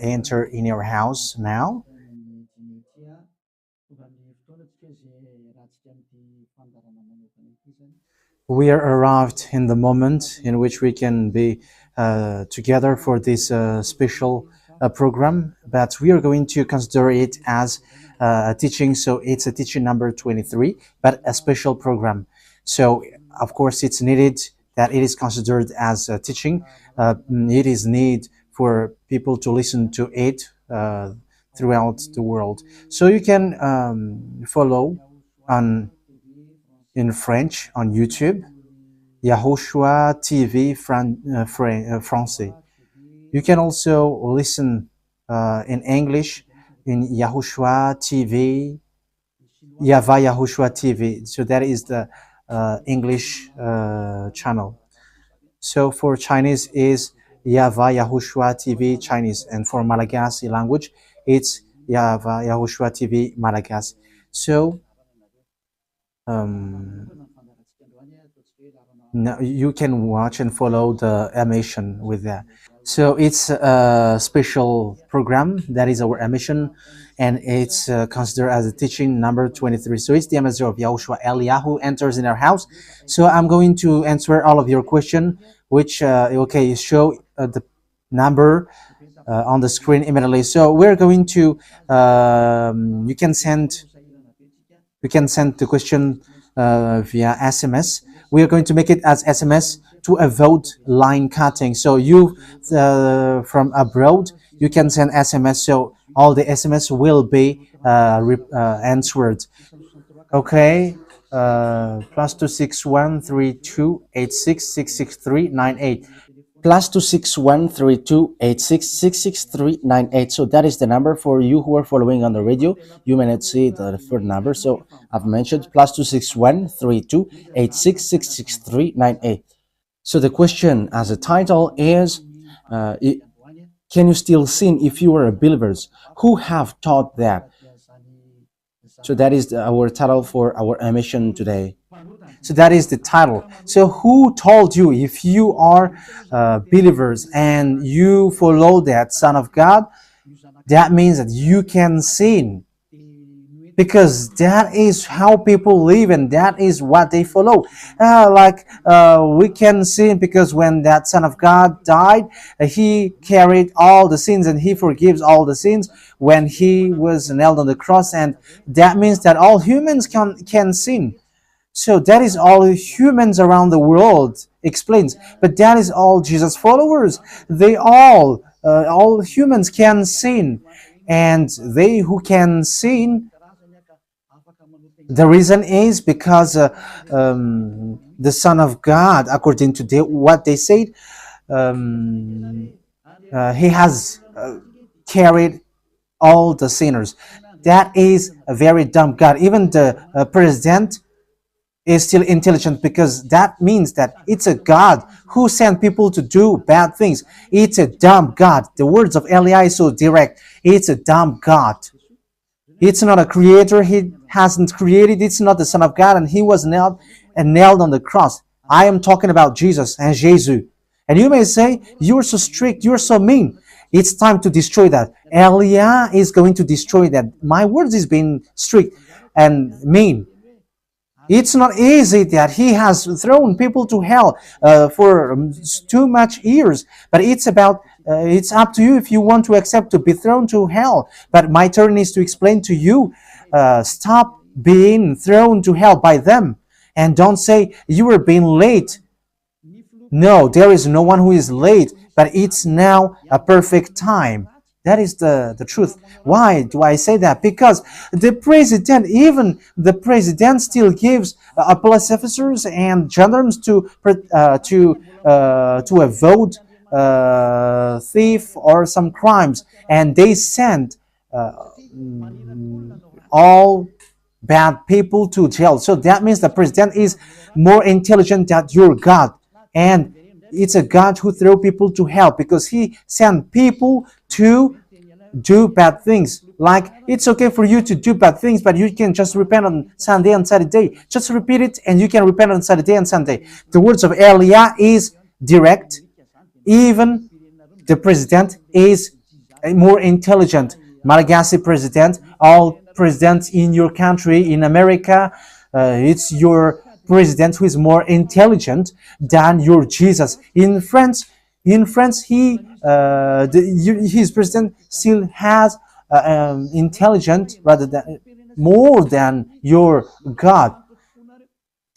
enter in your house now. We are arrived in the moment in which we can be together for this special program, but we are going to consider it as a teaching. So it's a teaching number 23, but a special program. So of course it's needed that it is considered as a teaching. It is need for people to listen to it throughout the world. So you can follow on in French on YouTube, YAHOSHUAH TV Français. You can also listen in English in YAHOSHUAH TV, YAHVAH YAHOSHUAH TV. So that is the English channel. So for Chinese is YAHVAH YAHOSHUAH TV Chinese, and for Malagasy language it's YAHVAH YAHOSHUAH TV Malagasy. So now you can watch and follow the emission with that. So it's a special program that is our emission, and it's considered as a teaching number 23. So it's the ambassador of Yahushua Eliyahu enters in our house. So I'm going to answer all of your question, which okay, show the number on the screen immediately. So we're going to you can send the question via SMS. We are going to make it as SMS to avoid line cutting. So you from abroad, you can send SMS. So all the SMS will be answered. Okay. +2613286666398. +2613286666398. So that is the number for you who are following on the radio. You may not see the third number, so I've mentioned +2613286666398. So the question as a title is, can you still sin if you are a believers? Who have taught that? So that is our title for our emission today. So that is the title. So who told you, if you are believers and you follow that Son of God, that means that you can sin? Because that is how people live and that is what they follow. We can sin because when that Son of God died, he carried all the sins and he forgives all the sins when he was nailed on the cross, and that means that all humans can sin. So that is all humans around the world explains. But that is all Jesus followers. They all humans can sin. And they who can sin, the reason is because the Son of God, according to what they said, he has carried all the sinners. That is a very dumb God. Even the president is still intelligent, because that means that it's a God who sent people to do bad things. It's a dumb God. The words of Eli is so direct. It's a dumb God. It's not a creator. He hasn't created. It's not the Son of God, and he was nailed on the cross. I am talking about Jesus and Jesus. And you may say, you're so strict, you're so mean. It's time to destroy that. Elia is going to destroy that. My words is being strict and mean. It's not easy that he has thrown people to hell for too much years. But it's about, it's up to you if you want to accept to be thrown to hell. But my turn is to explain to you, stop being thrown to hell by them. And don't say you were being late. No, there is no one who is late, but it's now a perfect time. That is the truth. Why do I say that? Because the president, even the president, still gives police officers and gendarmes to avoid thief or some crimes, and they send all bad people to jail. So that means the president is more intelligent than your God, and it's a God who throw people to hell because he sent people to do bad things. Like, it's okay for you to do bad things, but you can just repent on Sunday and Saturday. Just repeat it and you can repent on Saturday and Sunday. The words of Elia is direct. Even The president is more intelligent. Malagasy president, all presidents in your country, in America, it's your president who is more intelligent than your Jesus. In France, his president still has intelligent rather than more than your God.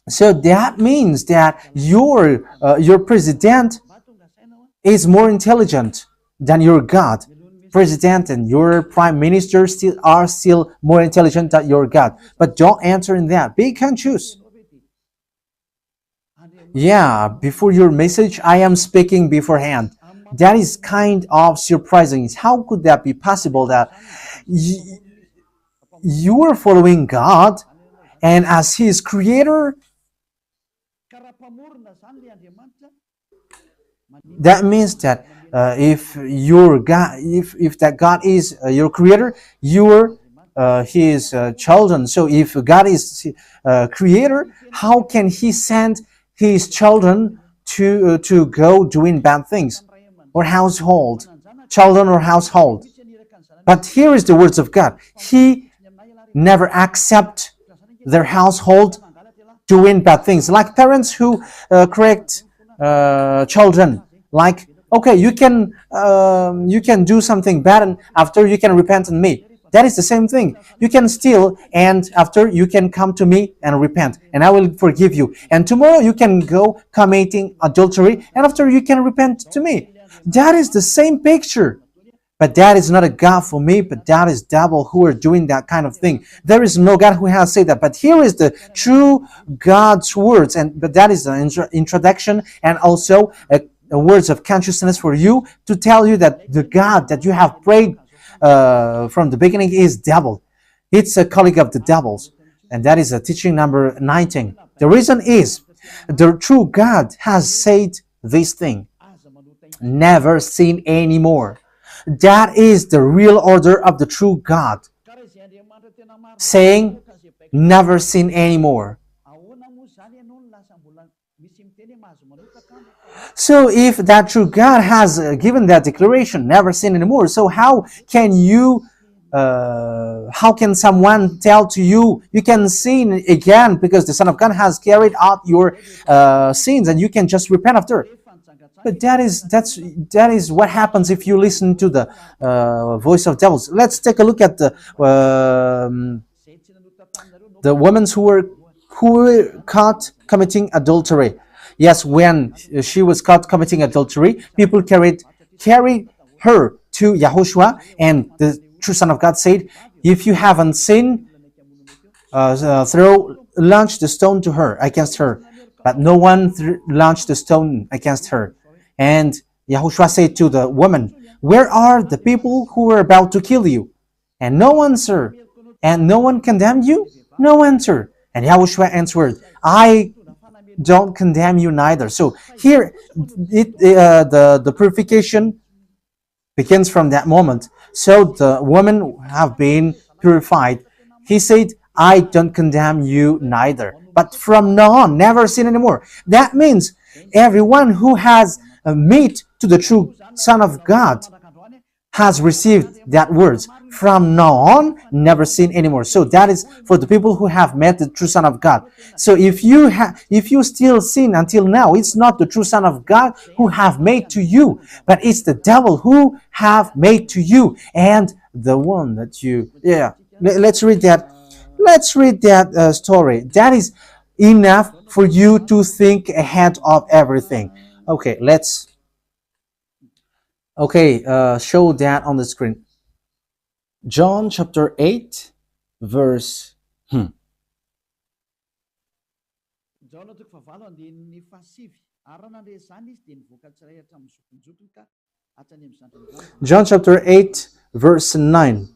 So that means that your president is more intelligent than your God. President and your prime minister are still more intelligent than your God. But don't answer in that. Be conscious. Yeah, before your message, I am speaking beforehand. That is kind of surprising. How could that be possible that you are following God and as His creator? That means that if your God, if that God is your creator, you are His children. So if God is creator, how can He send His children to go doing bad things, or children or household? But here is the words of God. He never accept their household doing bad things, like parents who correct children. Like, okay, you can do something bad, and after you can repent in me. That is the same thing. You can steal, and after you can come to me and repent, and I will forgive you. And tomorrow you can go committing adultery, and after you can repent to me. That is the same picture. But that is not a God for me, but that is devil who are doing that kind of thing. There is no God who has said that. But here is the true God's words, but that is an introduction and also a words of consciousness for you to tell you that the God that you have prayed from the beginning is devil. It's a colleague of the devils. And that is a teaching number 19. The reason is the true God has said this thing. Never sin anymore. That is the real order of the true God. Saying, never sin anymore. So if that true God has given that declaration, never sin anymore, so how can someone tell to you, you can sin again because the Son of God has carried out your sins and you can just repent after? But that is what happens if you listen to the voice of devils. Let's take a look at the women who were caught committing adultery. Yes, when she was caught committing adultery, people carried her to YAHOSHUAH, and the true Son of God said, if you haven't sinned, launch the stone to her, against her. But no one launched the stone against her. And YAHOSHUAH said to the woman, where are the people who were about to kill you? And no answer. And no one condemned you? No answer. And YAHOSHUAH answered, I don't condemn you neither. So here, the purification begins from that moment. So the women have been purified. He said, I don't condemn you neither. But from now on, never sin anymore. That means everyone who has met to the true Son of God has received that words. From now on, never sin anymore. So that is for the people who have met the true Son of God. So if you still sin until now, it's not the true Son of God who have made to you, but it's the devil who have made to you, and the one that you. Yeah, let's read that. Let's read that story. That is enough for you to think ahead of everything. Okay, let's. Okay, show that on the screen. John chapter 8, verse. John chapter 8, verse 9.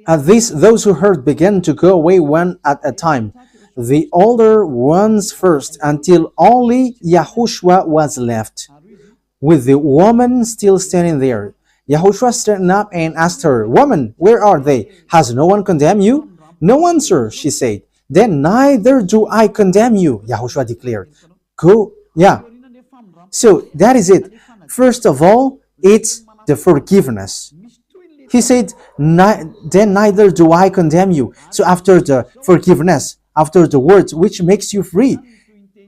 At this, those who heard began to go away one at a time, the older ones first, until only YAHOSHUAH was left, with the woman still standing there. YAHOSHUAH straightened up and asked her, Woman, where are they? Has no one condemned you? No one, sir, she said. Then neither do I condemn you, YAHOSHUAH declared. Go, yeah. So that is it. First of all, it's the forgiveness. He said, then neither do I condemn you. So after the forgiveness, after the words which makes you free,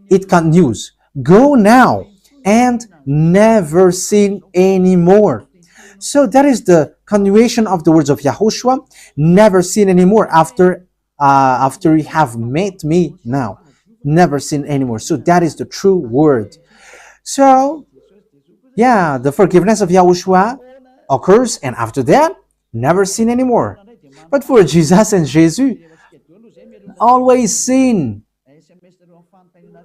it continues. Go now and never sin anymore. So that is the continuation of the words of Yahushua. Never sin anymore after you have met me now. Never sin anymore. So that is the true word. So yeah, the forgiveness of Yahushua occurs, and after that, never sin anymore. But for Jesus and Jesus, always sin.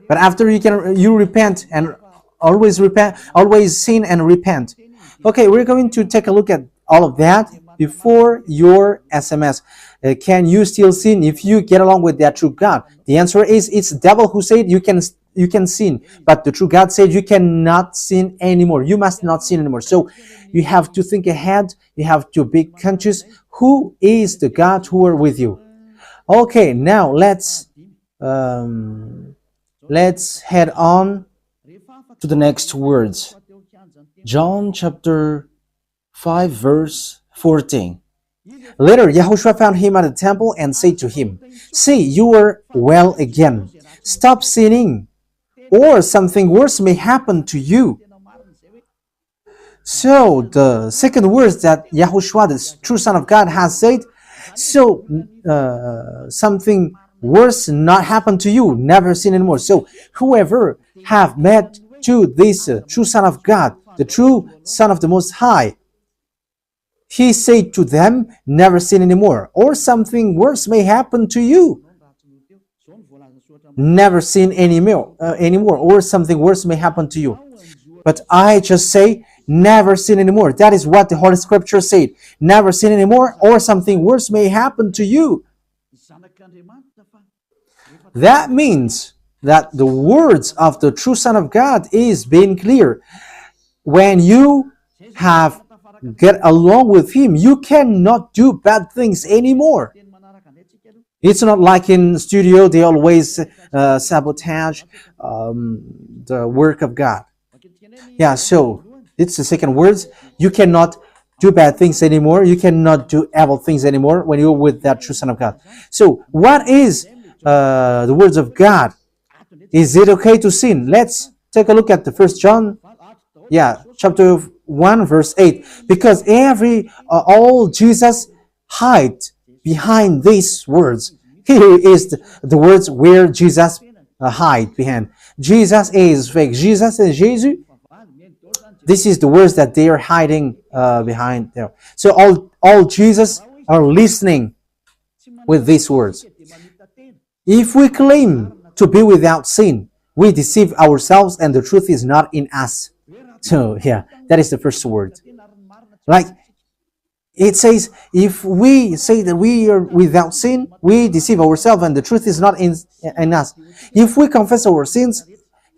But after you repent and always sin and repent. Okay, we're going to take a look at all of that before your SMS. Can you still sin if you get along with that true God? The answer is it's the devil who said you can sin, but the true God said you cannot sin anymore. You must not sin anymore. So you have to think ahead. You have to be conscious. Who is the God who are with you? Okay, now let's head on to the next words. John chapter 5 verse 14. Later, Yahushua found him at the temple and said to him, "See, you are well again. Stop sinning, or something worse may happen to you." So, the second words that Yahushua, the true Son of God, has said, so something worse not happen to you, never sin anymore. So, whoever have met to this true Son of God, the true Son of the Most High, he said to them, never sin anymore, or something worse may happen to you. Never sin anymore, or something worse may happen to you. But I just say, never sin anymore. That is what the Holy Scripture said. Never sin anymore, or something worse may happen to you. That means that the words of the true Son of God is being clear. When you have get along with him, you cannot do bad things anymore. It's not like in studio they always sabotage the work of God. Yeah, so it's the second words. You cannot do bad things anymore. You cannot do evil things anymore when you're with that true Son of God. So what is the words of God? Is it okay to sin? Let's take a look at the 1 John, chapter 1 verse 8. Because all Jesus hide behind these words. Here is the words where Jesus hide behind. Jesus is fake. Jesus and Jesus. This is the words that they are hiding behind there. So all Jesus are listening with these words. If we claim to be without sin, we deceive ourselves and the truth is not in us. So that is the first word. Like it says, if we say that we are without sin, we deceive ourselves and the truth is not in us. If we confess our sins,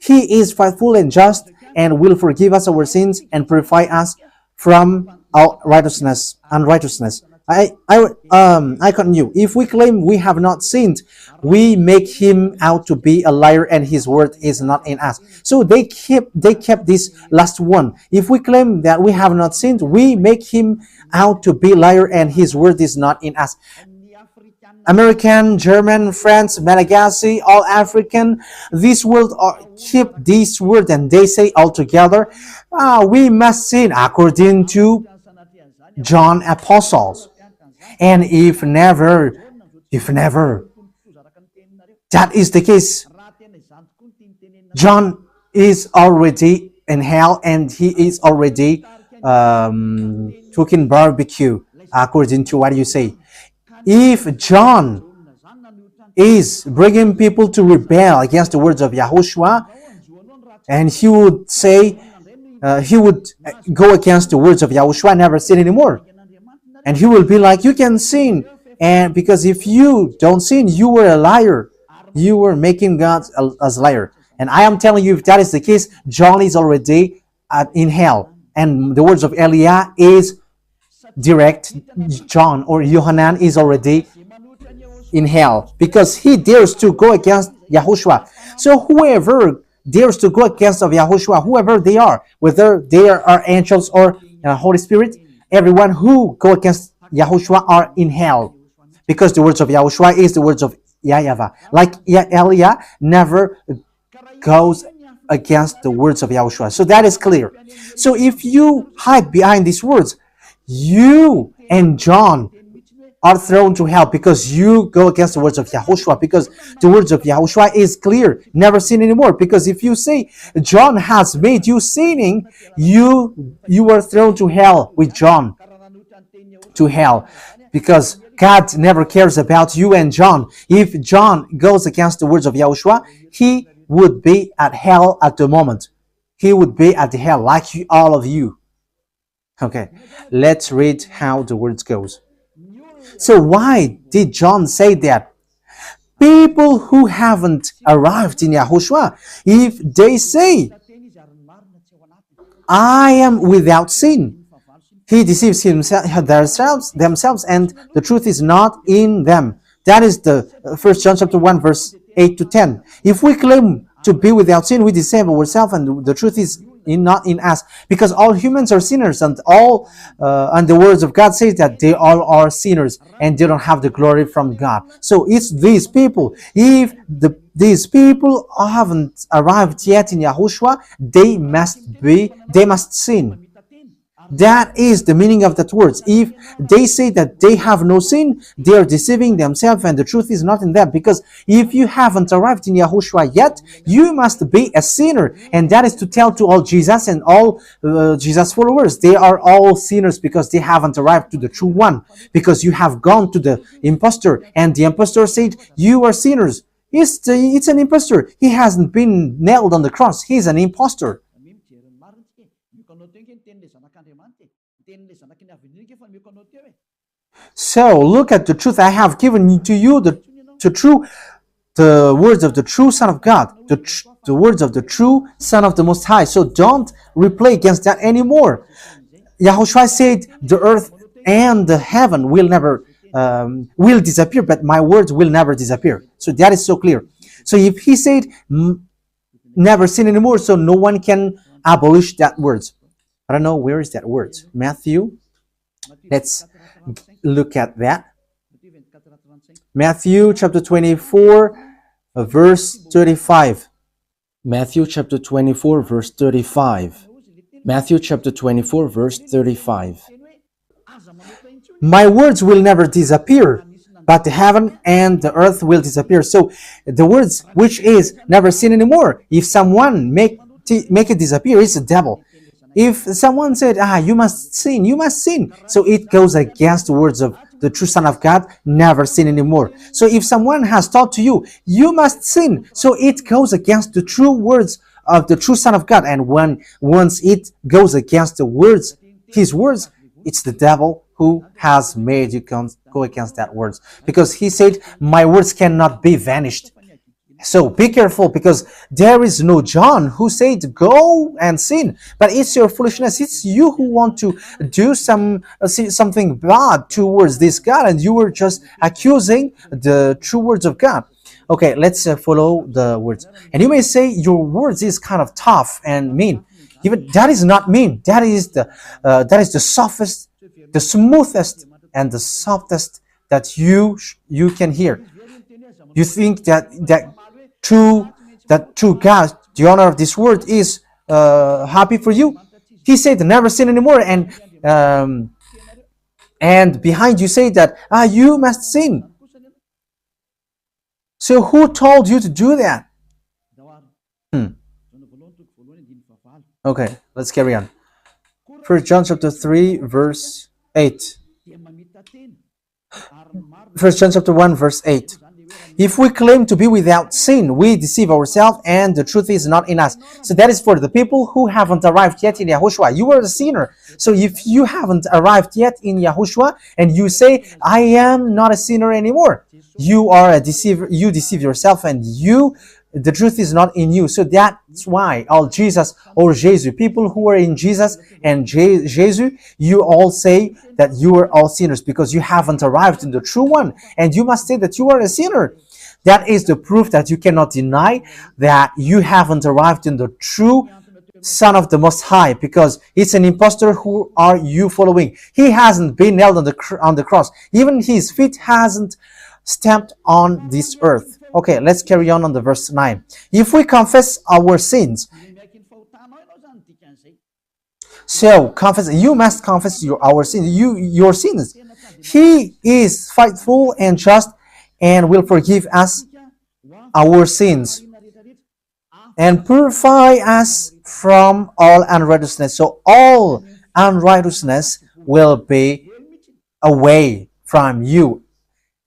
he is faithful and just and will forgive us our sins and purify us from our unrighteousness. I continue. If we claim we have not sinned, we make him out to be a liar and his word is not in us. So they kept this last one. If we claim that we have not sinned, we make him out to be a liar and his word is not in us. American, German, French, Malagasy, all African, this world keep this word and they say all together, we must sin according to John apostles. And if never, that is the case, John is already in hell and he is already cooking barbecue, according to what you say. If John is bringing people to rebel against the words of Yahushua, and he would say, he would go against the words of Yahushua, never sin anymore. And he will be like, you can sin. And because if you don't sin, you were a liar. You were making God as a liar. And I am telling you, if that is the case, John is already in hell. And the words of Eliah is direct. John or Yohanan is already in hell because he dares to go against Yahushua. So whoever dares to go against of Yahushua, whoever they are, whether they are angels or Holy Spirit, everyone who go against Yahushua are in hell. Because the words of Yahushua is the words of YAHVAH. Like Elia never goes against the words of Yahushua. So that is clear. So if you hide behind these words, you and John are thrown to hell because you go against the words of Yahushua, because the words of Yahushua is clear, never sin anymore. Because if you say John has made you sinning, you are thrown to hell with John, to hell, because God never cares about you and John. If John goes against the words of Yahushua, he would be at hell at the moment. He would be at the hell like all of you. Okay, let's read how the words goes. So why did John say that? People who haven't arrived in Yahushua, if they say, I am without sin, he deceives themselves, and the truth is not in them. That is the 1 John chapter 1, verse 8 to 10. If we claim to be without sin, we deceive ourselves, and the truth is not in us, because all humans are sinners, and the words of God says that they all are sinners and they don't have the glory from God. So it's these people. If these people haven't arrived yet in Yahushua, they must sin. That is the meaning of that words. If they say that they have no sin, they are deceiving themselves, and the truth is not in them. Because if you haven't arrived in Yahushua yet, you must be a sinner. And that is to tell to all Jesus and all Jesus followers. They are all sinners because they haven't arrived to the true one. Because you have gone to the impostor, and the impostor said, you are sinners. It's an impostor. He hasn't been nailed on the cross. He's an impostor. So look at the truth. I have given to you the words of the true Son of God, the words of the true Son of the Most High. So don't replay against that anymore. Yahushua said the earth and the heaven will never will disappear, but my words will never disappear. So that is so clear. So if he said never sin anymore, so no one can abolish that words. I don't know, where is that word? Matthew. Let's look at that. Matthew chapter 24, verse 35. Matthew chapter 24, verse 35. Matthew chapter 24, verse 35. My words will never disappear, but the heaven and the earth will disappear. So the words which is never sin anymore, if someone make it disappear, it's the devil. If someone said, you must sin, you must sin. So it goes against the words of the true Son of God, never sin anymore. So if someone has taught to you, you must sin. So it goes against the true words of the true Son of God. And once it goes against the words, his words, it's the devil who has made you go against that words. Because he said, my words cannot be vanished. So be careful, because there is no John who said go and sin, but it's your foolishness. It's you who want to do something bad towards this God, and you were just accusing the true words of God. Okay, let's follow the words. And you may say your words is kind of tough and mean. Even that is not mean. That is the softest, the smoothest, and the softest that you can hear. You think that true God, the owner of this world, is happy for you? He said never sin anymore, and behind you say that you must sin. So who told you to do that? Okay, let's carry on. 1 John chapter 3, verse 8. 1 John chapter 1, verse 8. If we claim to be without sin, we deceive ourselves, and the truth is not in us. So that is for the people who haven't arrived yet in Yahushua. You are a sinner. So if you haven't arrived yet in Yahushua, and you say, I am not a sinner anymore, you are a deceiver. You deceive yourself, and the truth is not in you. So that's why all Jesus or Jesus, people who are in Jesus and Jesus, you all say that you are all sinners, because you haven't arrived in the true one, and you must say that you are a sinner. That is the proof that you cannot deny that you haven't arrived in the true Son of the Most High, because it's an impostor. Who are you following? He hasn't been nailed on the cross. Even his feet hasn't stamped on this earth. Okay, let's carry on the verse 9. If we confess our sins, so confess, you must confess our sins, your sins. He is faithful and just and will forgive us our sins and purify us from all unrighteousness. So all unrighteousness will be away from you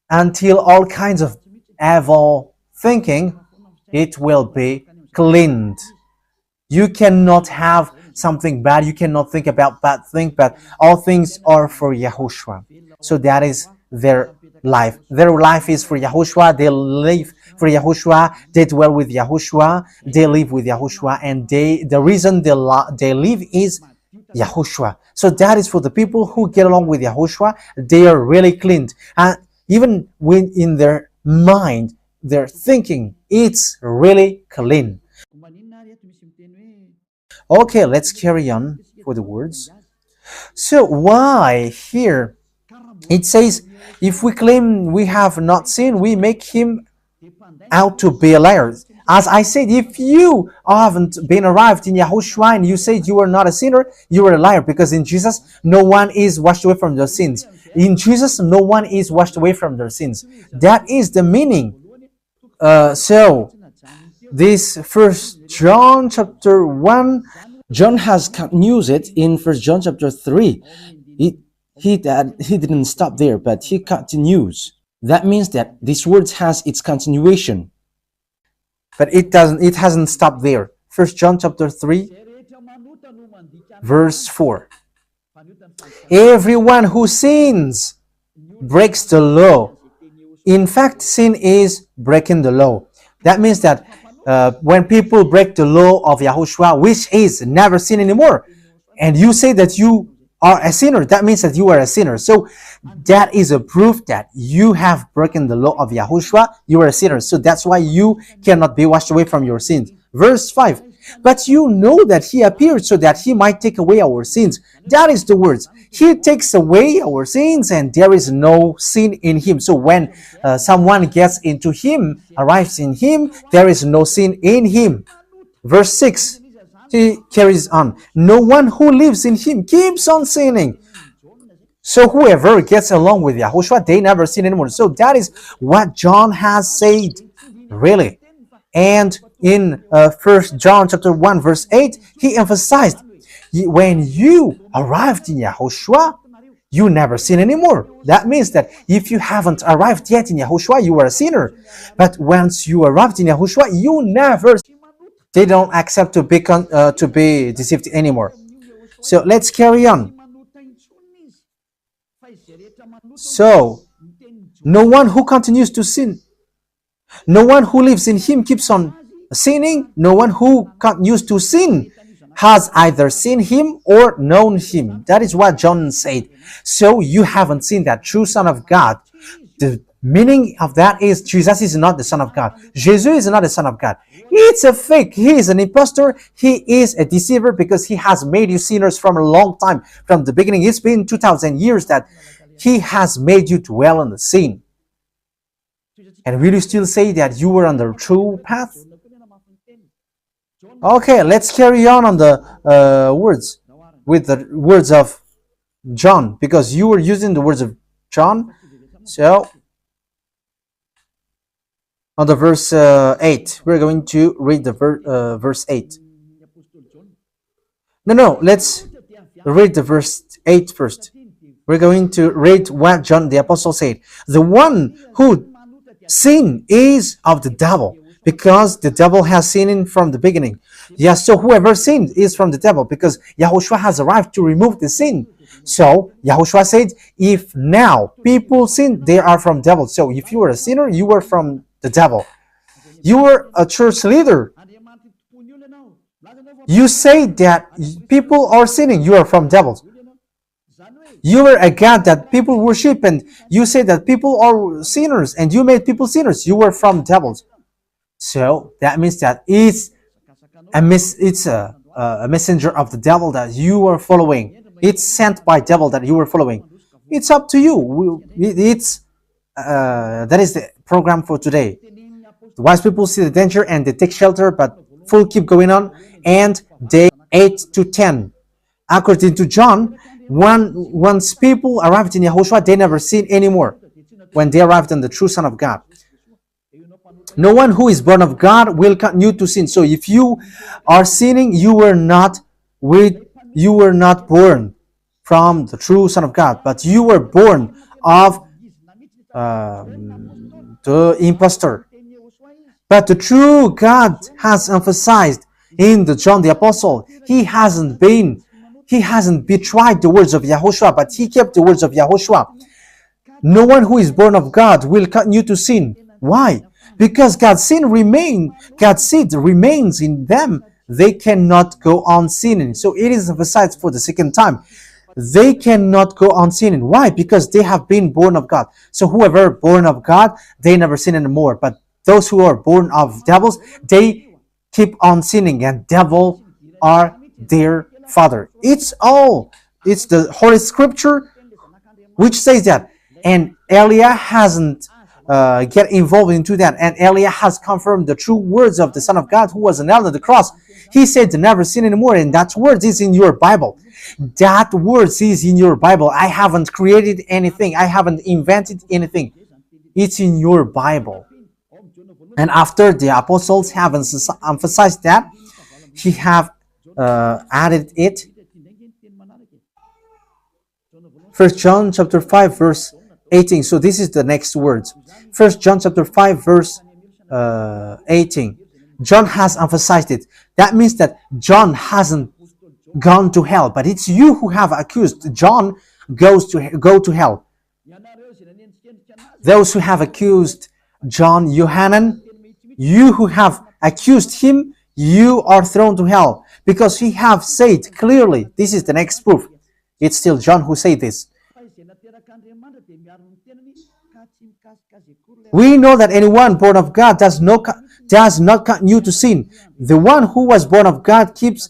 until all kinds of evil thinking, it will be cleaned. You cannot have something bad. You cannot think about bad things, but all things are for Yahushua. So that is their life. Their life is for Yahushua. They live for Yahushua. They dwell with Yahushua. They live with Yahushua. And the reason they live is Yahushua. So that is for the people who get along with Yahushua. They are really cleaned. And even when in their mind, their thinking, it's really clean. Okay, let's carry on for the words. So why here it says, if we claim we have not sinned, we make him out to be a liar. As I said, if you haven't been arrived in Yahushua and you said you are not a sinner, you are a liar, because in Jesus, no one is washed away from their sins. In Jesus, no one is washed away from their sins. That is the meaning. So, this First John chapter 1, John has used it in First John chapter 3. He didn't stop there, but he continues. That means that this word has its continuation. But it hasn't stopped there. First John chapter 3, verse 4. Everyone who sins breaks the law. In fact, sin is breaking the law. That means that when people break the law of Yahushua, which is never sin anymore, and you say that you are a sinner, that means that you are a sinner. So that is a proof that you have broken the law of Yahushua. You are a sinner. So that's why you cannot be washed away from your sins. Verse 5. But you know that he appeared so that he might take away our sins. That is the words. He takes away our sins, and there is no sin in him. So when someone gets into him, arrives in him, there is no sin in him. Verse 6, he carries on. No one who lives in him keeps on sinning. So whoever gets along with Yahushua, they never sin anymore. So that is what John has said, really. And in 1 John chapter 1 verse 8, he emphasized, when you arrived in Yahushua, you never sin anymore. That means that if you haven't arrived yet in Yahushua, you are a sinner. But once you arrived in Yahushua, you never. They don't accept to be deceived anymore. So let's carry on. So no one who continues to sin, no one who lives in him keeps on sinning. No one who continues to sin has either seen him or known him. That is what John said. So you haven't seen that true Son of God. The meaning of that is Jesus is not the Son of God. Jesus is not the Son of God. It's a fake. He is an impostor. He is a deceiver, because he has made you sinners from a long time. From the beginning, it's been 2,000 years that he has made you dwell in the sin. And will you still say that you were on the true path? Okay, let's carry on the words, with the words of John, because you were using the words of John. So, on the verse 8, we're going to read the verse 8. No, let's read the verse 8 first. We're going to read what John the Apostle said. The one who sinned is of the devil, because the devil has sinned from the beginning. Yes, so whoever sinned is from the devil, because Yahushua has arrived to remove the sin. So Yahushua said, if now people sin, they are from devil. So if you were a sinner, you were from the devil. You were a church leader. You say that people are sinning, you are from devils. You were a God that people worship, and you say that people are sinners, and you made people sinners. You were from devils. So that means that it's a messenger of the devil that you are following. It's sent by devil that you are following. It's up to you. It's that is the program for today. The wise people see the danger and they take shelter, but full keep going on. And day 8 to 10, according to John, once people arrived in Yahushua, they never sin anymore. When they arrived in the true Son of God, no one who is born of God will continue to sin. So if you are sinning, you were not born from the true Son of God, but you were born of the impostor. But the true God has emphasized in the John the Apostle, he hasn't betrayed the words of Yahushua, but he kept the words of Yahushua. No one who is born of God will continue to sin. Why? Because God's seed remains in them. They cannot go on sinning. So it is emphasized for the second time. They cannot go on sinning. Why? Because they have been born of God. So whoever born of God, they never sin anymore. But those who are born of devils, they keep on sinning, and devil are their father. It's the Holy Scripture which says that. And Elia hasn't get involved into that. And Elia has confirmed the true words of the Son of God who was nailed on the cross. He said to never sin anymore, and that word is in your Bible. That word is in your Bible. I haven't created anything. I haven't invented anything. It's in your Bible. And after the apostles have emphasized that, he have added it. 1 John chapter 5 verse 18. So this is the next words. 1 John chapter 5 verse 18. John has emphasized it. That means that John hasn't gone to hell, but it's you who have accused John go to hell. Those who have accused John Yohanan, you who have accused him, you are thrown to hell, because he have said clearly. This is the next proof. It's still John who said this. We know that anyone born of God does not continue to sin. The one who was born of God keeps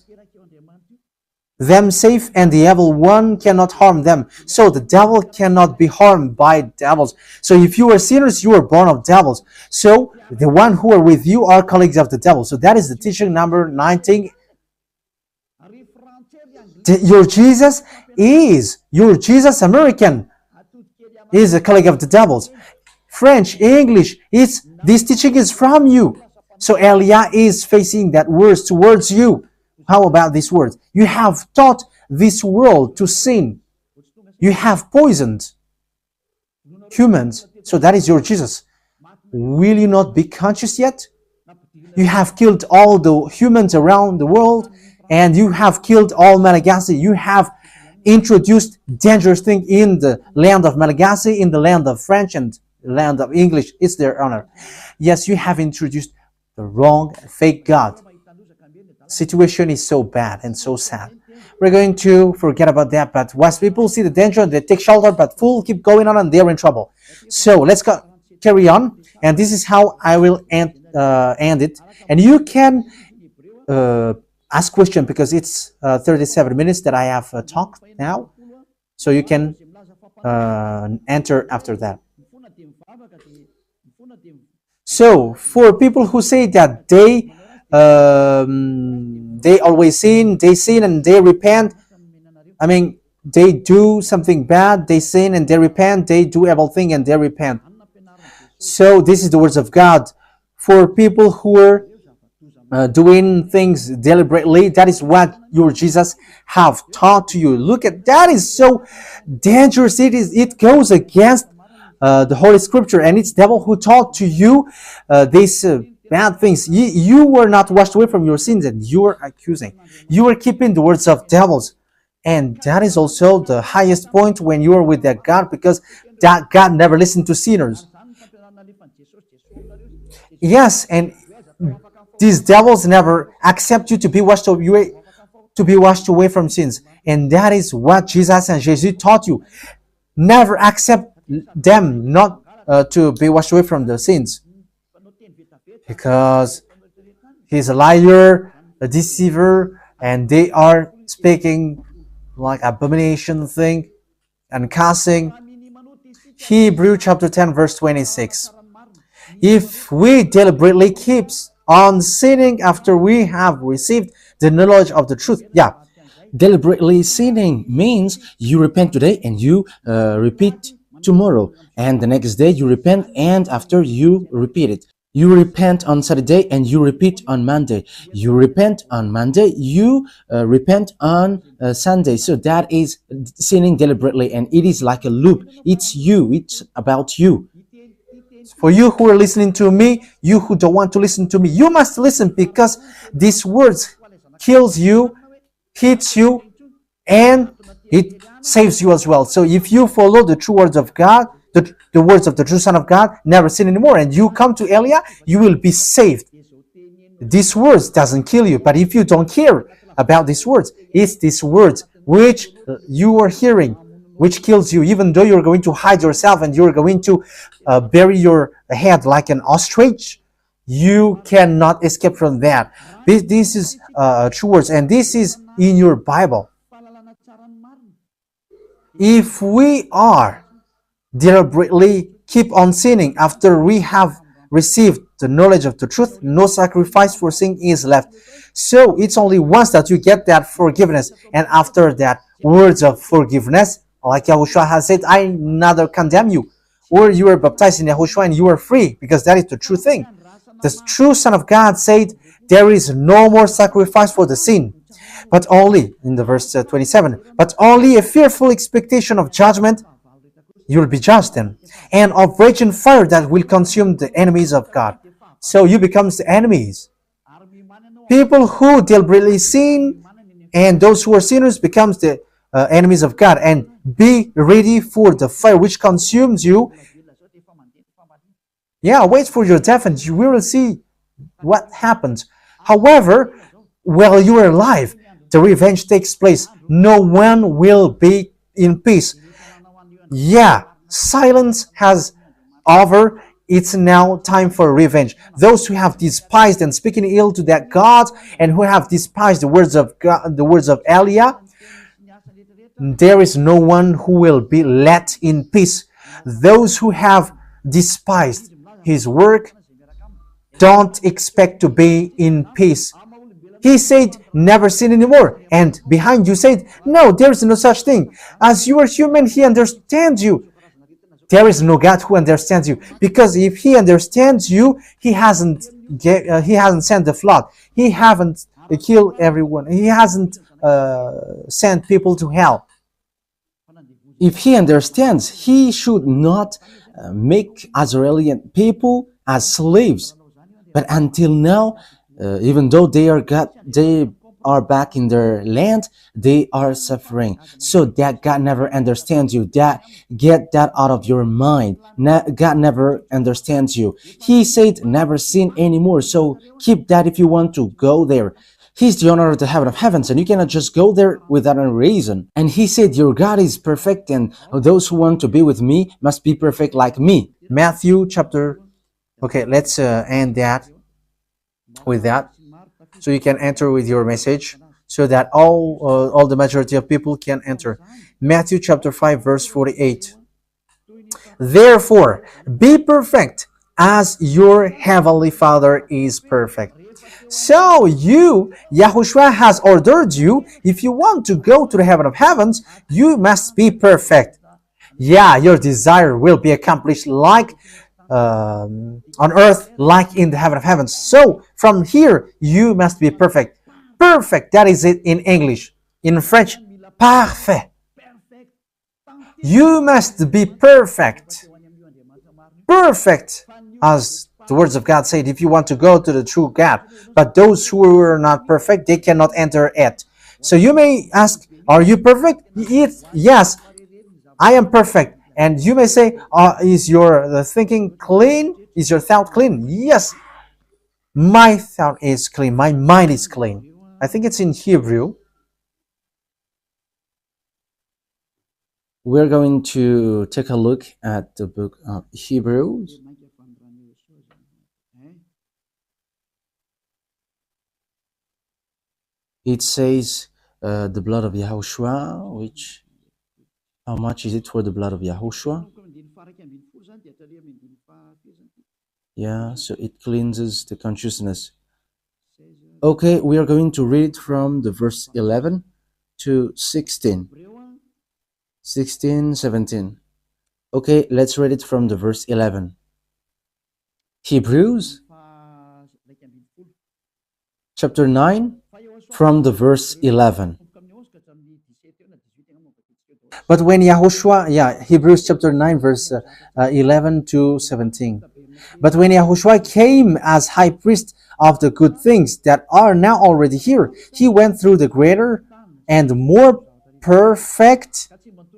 them safe, and the evil one cannot harm them. So the devil cannot be harmed by devils. So if you are sinners, you are born of devils. So the one who are with you are colleagues of the devil. So that is the teaching number 19. Your Jesus American is a colleague of the devils. French, English, this teaching is from you. So Elia is facing that words towards you. How about these words? You have taught this world to sin. You have poisoned humans. So that is your Jesus. Will you not be conscious yet? You have killed all the humans around the world, and you have killed all Malagasy. You have introduced dangerous things in the land of Malagasy, in the land of French, and the land of English. It's their honor. Yes, you have introduced the wrong, fake God. Situation is so bad and so sad. We're going to forget about that, but once people see the danger, they take shelter, but fool keep going on and they're in trouble. So let's carry on, and this is how I will end it. And you can ask question, because it's 37 minutes that I have talked now, so you can enter after that. So for people who say that they always sin, and they repent. I mean, they do something bad, they sin and they repent. They do evil thing and they repent. So this is the words of God. For people who are doing things deliberately, that is what your Jesus have taught to you. Look at that, is so dangerous. It goes against the Holy Scripture, and it's devil who taught to you these bad things. You were not washed away from your sins, and you are accusing. You are keeping the words of devils. And that is also the highest point when you are with that God, because that God never listened to sinners. Yes, and these devils never accept you to be washed away from sins. And that is what Jesus and Jesus taught you. Never accept them not to be washed away from the sins, because he's a liar, a deceiver, and they are speaking like abomination thing and cussing. Hebrew chapter 10 verse 26. If we deliberately keep on sinning after we have received the knowledge of the truth, yeah, Deliberately sinning means you repent today and you repeat tomorrow, and the next day you repent and after you repeat it. You repent on Saturday and you repeat on Monday. You repent on Monday, you repent on Sunday. So that is sinning deliberately, and it is like a loop. It's you, it's about you. for you who are listening to me, you who don't want to listen to me, you must listen, because these words kills you, hits you, and it saves you as well. So if you follow the true words of God, the words of the true Son of God, never sin anymore, and you come to Elia, you will be saved. These words doesn't kill you, but if you don't care about these words, it's these words which you are hearing which kills you, even though you're going to hide yourself and you're going to bury your head like an ostrich. You cannot escape from that. This is true words, and this is in your Bible. If we are deliberately keep on sinning after we have received the knowledge of the truth, no sacrifice for sin is left. So it's only once that you get that forgiveness, and after that, words of forgiveness, like Yahushua has said, I neither condemn you. Or you are baptized in Yahushua and you are free, because that is the true thing. The true Son of God said, there is no more sacrifice for the sin, but only, in the verse 27, but only a fearful expectation of judgment. You'll be judged then, and of raging fire that will consume the enemies of God. So you become the enemies. People who deliberately sin and those who are sinners becomes the enemies of God, and be ready for the fire which consumes you. Yeah, wait for your death and you will see what happens. However, while you are alive, the revenge takes place. No one will be in peace. Yeah, silence has over. It's now time for revenge. Those who have despised and speaking ill to that God, and who have despised the words of God, the words of Elia, there is no one who will be let in peace. Those who have despised his work don't expect to be in peace. He said, never sin anymore. And behind you said, no, there is no such thing. As you are human, he understands you. There is no God who understands you. Because if he understands you, he hasn't sent the flood. He hasn't killed everyone. He hasn't sent people to hell. If he understands, he should not make Israeli people as slaves. But until now, even though they are back in their land, they are suffering. So that God never understands you. Get that out of your mind. God never understands you. He said never sin anymore. So keep that if you want to go there. He's the owner of the heaven of heavens, and you cannot just go there without a reason. And he said, your God is perfect, and those who want to be with me must be perfect like me. Matthew chapter... Okay, let's end that with that, so you can enter with your message, so that all the majority of people can enter. Matthew chapter 5 verse 48. Therefore, be perfect as your heavenly Father is perfect. So Yahushua has ordered you, if you want to go to the heaven of heavens, you must be perfect. Yeah, your desire will be accomplished like on earth, like in the heaven of heavens. So from here, you must be perfect. Perfect, that is it in English. In French, parfait. You must be perfect. Perfect, as the words of God said, if you want to go to the true God. But those who are not perfect, they cannot enter it. So you may ask, are you perfect? Yes, I am perfect. And you may say, is your thinking clean? Is your thought clean? Yes, my thought is clean. My mind is clean. I think it's in Hebrew. We're going to take a look at the book of Hebrews. It says the blood of YAHOSHUAH, which, how much is it for the blood of YAHOSHUAH? Yeah, so it cleanses the consciousness. Okay, we are going to read from the verse 11 to 16. 16, 17. Okay, let's read it from the verse 11. Hebrews chapter 9 from the verse 11. But when Yahushua, Hebrews chapter 9, verse 11 to 17. But when Yahushua came as high priest of the good things that are now already here, he went through the greater and more perfect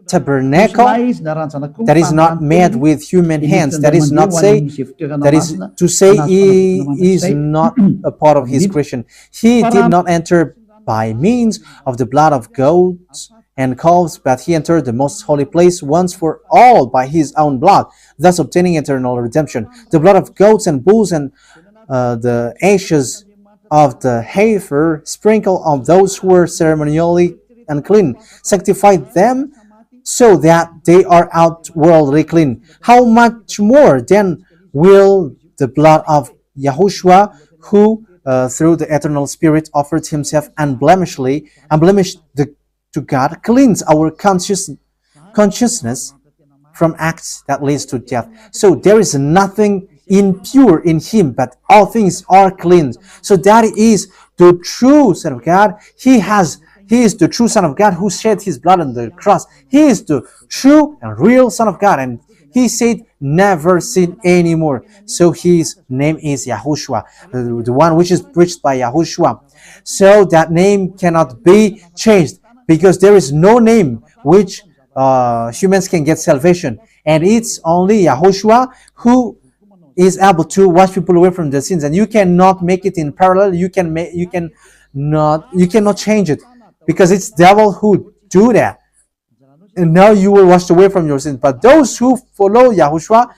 tabernacle that is not made with human hands. That is to say he is not a part of his creation. He did not enter by means of the blood of goats and calves, but he entered the most holy place once for all by his own blood, thus obtaining eternal redemption. The blood of goats and bulls and the ashes of the heifer sprinkled on those who were ceremonially unclean, sanctified them so that they are outwardly clean. How much more then will the blood of Yahushua, who through the eternal Spirit offered himself unblemished to God, cleanse our consciousness from acts that leads to death. So there is nothing impure in him, but all things are cleansed. So that is the true Son of God. He is the true Son of God who shed his blood on the cross. He is the true and real Son of God. And he said, never sin anymore. So his name is Yahushua, the one which is preached by Yahushua. So that name cannot be changed, because there is no name which humans can get salvation. And it's only Yahushua who is able to wash people away from their sins. And you cannot make it in parallel. You cannot change it, because it's devil who do that. And now you will wash away from your sins. But those who follow Yahushua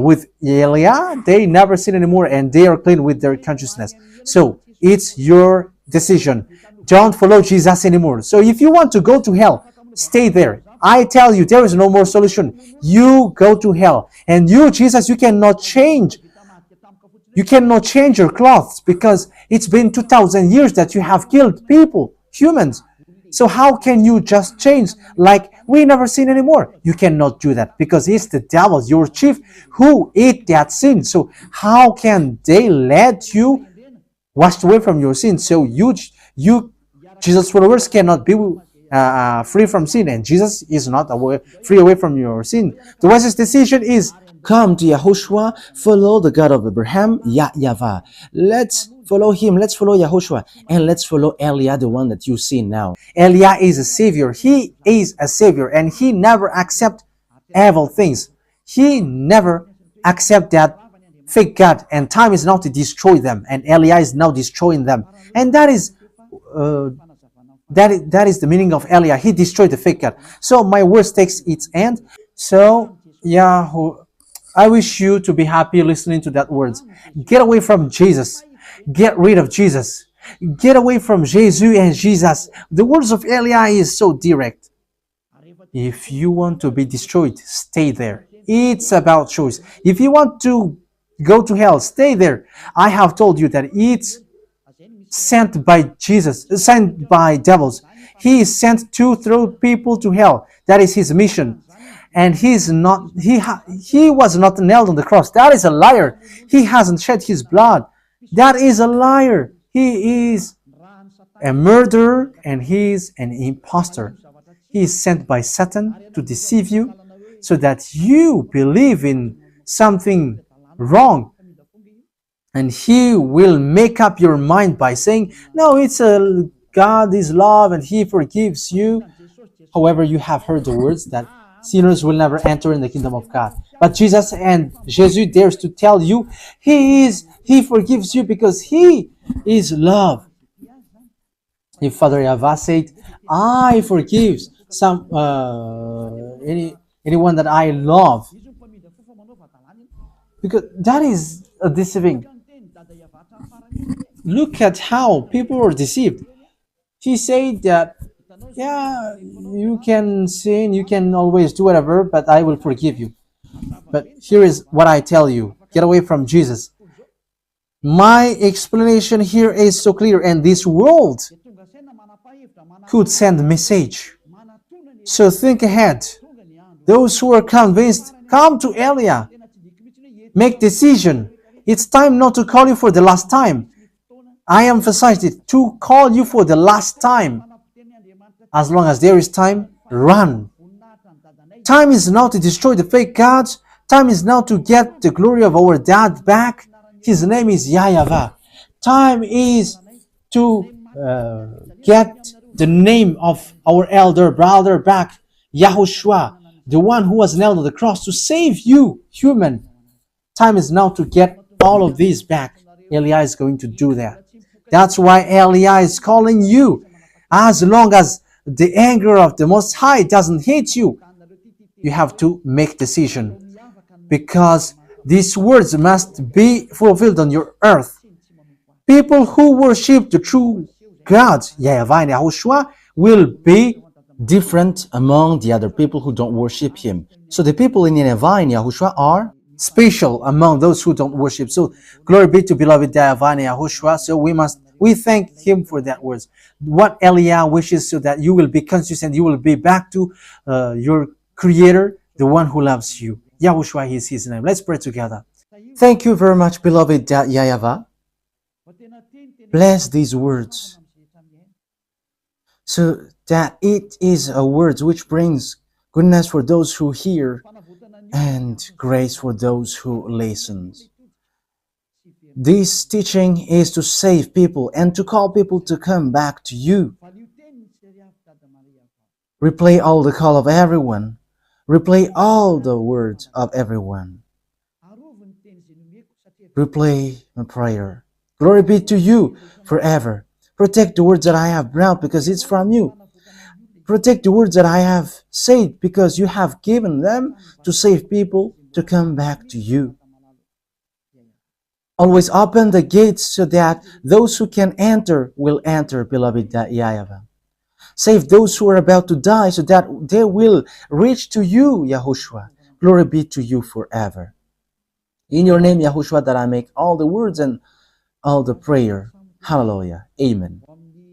with Elia, they never sin anymore, and they are clean with their consciousness. So it's your decision. Don't follow Jesus anymore. So if you want to go to hell, stay there. I tell you, there is no more solution. You go to hell. And you, Jesus, you cannot change. You cannot change your clothes, because it's been 2,000 years that you have killed people, humans. So how can you just change like we never sin anymore? You cannot do that, because it's the devil, your chief, who ate that sin. So how can they let you wash away from your sin? So you Jesus' followers cannot be free from sin, and Jesus is not free away from your sin. The wisest decision is come to Yahushua, follow the God of Abraham, YAHVAH. Let's follow him, let's follow Yahushua, and let's follow Elia, the one that you see now. Elia is a savior. He is a savior, and he never accept evil things. He never accept that fake God, and time is now to destroy them, and Elia is now destroying them. And that is the meaning of Elia. He destroyed the fake God. So my words takes its end. So I wish you to be happy listening to that words. Get away from Jesus. Get rid of Jesus. Get away from Jesus and Jesus. The words of Elia is so direct. If you want to be destroyed, stay there. It's about choice. If you want to go to hell, stay there. I have told you that it's sent by Jesus, sent by devils. He is sent to throw people to hell. That is his mission. And he was not nailed on the cross. That is a liar. He hasn't shed his blood. That is a liar. He is a murderer, and he is an impostor. He is sent by Satan to deceive you, so that you believe in something wrong. And he will make up your mind by saying, no, God is love and he forgives you. However, you have heard the words that sinners will never enter in the kingdom of God. But Jesus dares to tell you, he forgives you because he is love. If Father YAHVAH said, I forgive some anyone that I love, because that is a deceiving. Look at how people are deceived. He said that, yeah, you can sin, you can always do whatever, but I will forgive you. But here is what I tell you: get away from Jesus. My explanation here is so clear, and this world could send a message. So think ahead. Those who are convinced, come to Elia. Make decision. It's time not to call you for the last time. I emphasize it, to call you for the last time. As long as there is time, run. Time is now to destroy the fake gods. Time is now to get the glory of our dad back. His name is YAHVAH. Time is to get the name of our elder brother back, YAHOSHUAH, the one who was nailed on the cross to save you, human. Time is now to get all of these back. Elia is going to do that. That's why Elia is calling you. As long as the anger of the Most High doesn't hit you, you have to make decision, because these words must be fulfilled on your earth. People who worship the true God, YAHVAH and YAHOSHUAH, will be different among the other people who don't worship him. So the people in YAHVAH and YAHOSHUAH are special among those who don't worship. So glory be to beloved YAHVAH and YAHOSHUAH. So we thank him for that words. What Elia wishes, so that you will be consistent, you will be back to your Creator, the one who loves you. YAHOSHUAH is his name. Let's pray together. Thank you very much, beloved YAHVAH. Bless these words, so that it is a word which brings goodness for those who hear and grace for those who listen. This teaching is to save people and to call people to come back to you. Replay all the call of everyone. Replay all the words of everyone. Replay my prayer. Glory be to you forever. Protect the words that I have brought, because it's from you. Protect the words that I have said, because you have given them to save people to come back to you. Always open the gates so that those who can enter will enter, beloved YAHVAH. Save those who are about to die so that they will reach to you, YAHOSHUAH. Glory be to you forever. In your name, YAHOSHUAH, that I make all the words and all the prayer. Hallelujah. Amen.